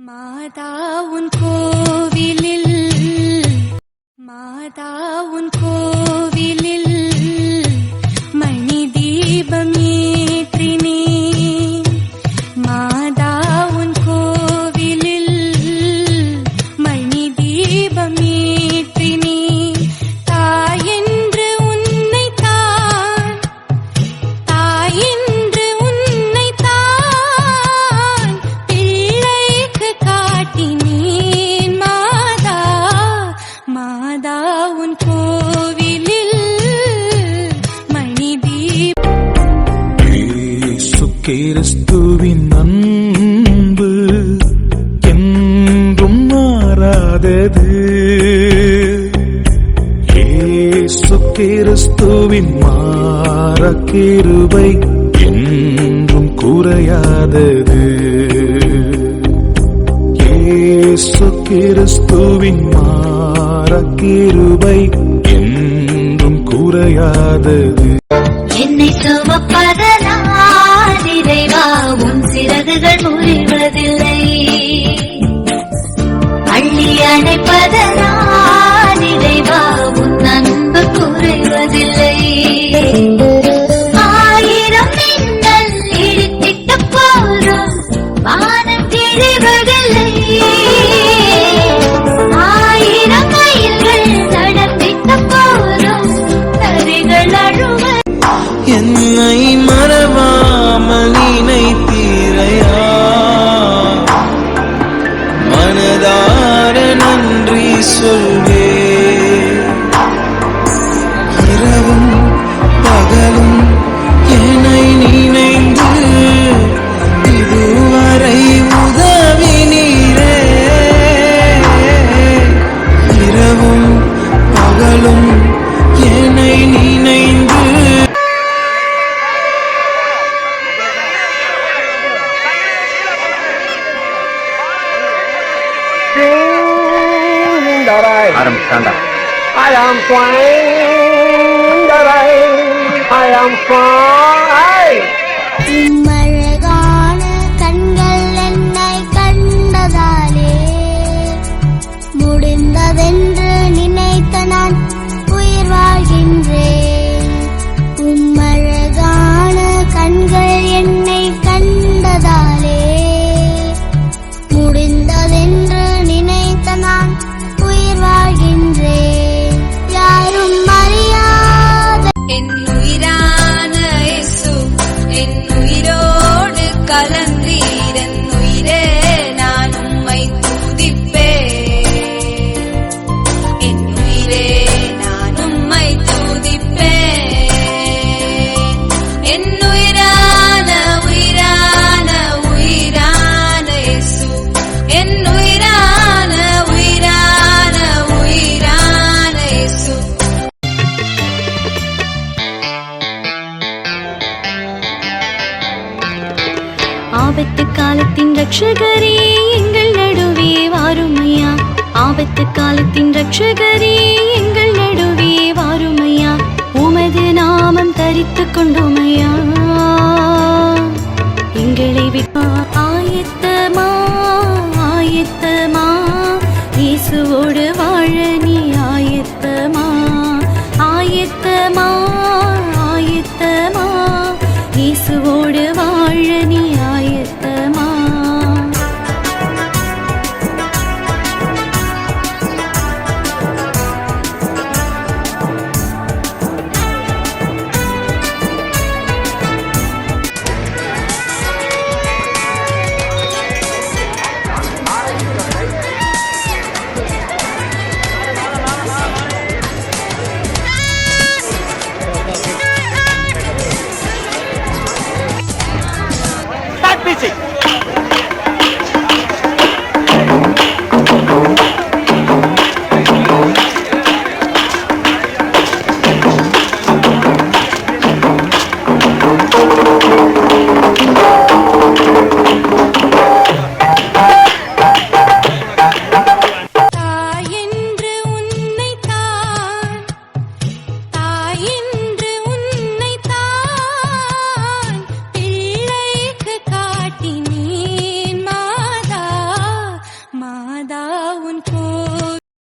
மாதா உன் கோவிலில் மணி தீபம் ஏற்றினேன். மாதா உன் கோவிலில் மணி தீபம் ஏற்றினேன். தாயென்று உன்னைத்தான் பிள்ளைக்கு காட்டினேன். மாதா உன் கோவிலில் மணி தீபம். இயேசு கிறிஸ்துவின் அன்பு என்றும் மாறாதது. இயேசு கிறிஸ்துவின் மாற கிருபை என்றும் குறையாதது. இயேசு கிறிஸ்துவின் மாற கிருபை என்றும் குறையாதது. என்னை சுமப்பதனால் இறைவா உன் சிறகுகள் முறிவதில்லை. அள்ளி அணைப்பதனால் இறைவா உன் அன்பு குறைவதில்லை. ஆயிரம் மின்னல் இடித்திட்ட போதும் வானம் கிழிவதில்லை. ஆயிரம் மயில்கள் நடத்திட்ட போதும் தரைகள் அழுவ. என்னை மறவாமல் நினைத்தீரையா, மனதார நன்றி சொல்வே. இரவும் பகலும் என்னை நினைந்து இதுவரை உதவினீரே. இரவும் பகலும் என்னை நினைந்து ஆரம்பிச்சாண்டா. I am flying, I am flying. அழகான கண்கள் என்னை கண்டதாலே முடிந்ததென்று நினைத்த நான் உயிர் வாழ்கின்றேன். அழகான கண்கள் என்னை கண்டதாலே முடிந்ததென்று நினைத்த நான் உயிர் வாழ்கின்றேன். யாரும் அறியாத என் உயிரான இயேசு என் உயிரோடு கலந்தீர். என் உயிரே நான் உம்மை துதிப்பேன். என் உயிரே நான் உம்மை துதிப்பேன். என் உயிரான உயிரான உயிரான இயேசு என் உயிரான உயிரான உயிரான இயேசு. ஆபத்து காலத்தின் ரட்சகரே எங்கள் நடுவே வாருமையா. ஆபத்து காலத்தின் ரட்சகரே எங்கள் நடுவே வாருமையா. உமது நாமம் தரித்துக் கொண்டோமையா. எங்களை விட்டா ஆயத்தமா ஆயத்தமா இயேசுவோடு வாழ நீ ஆயத்தமா ஆயத்தமா ஆயத்தமா இயேசுவோடு வாழ நீ ஆயத்தமா. நாதா உன்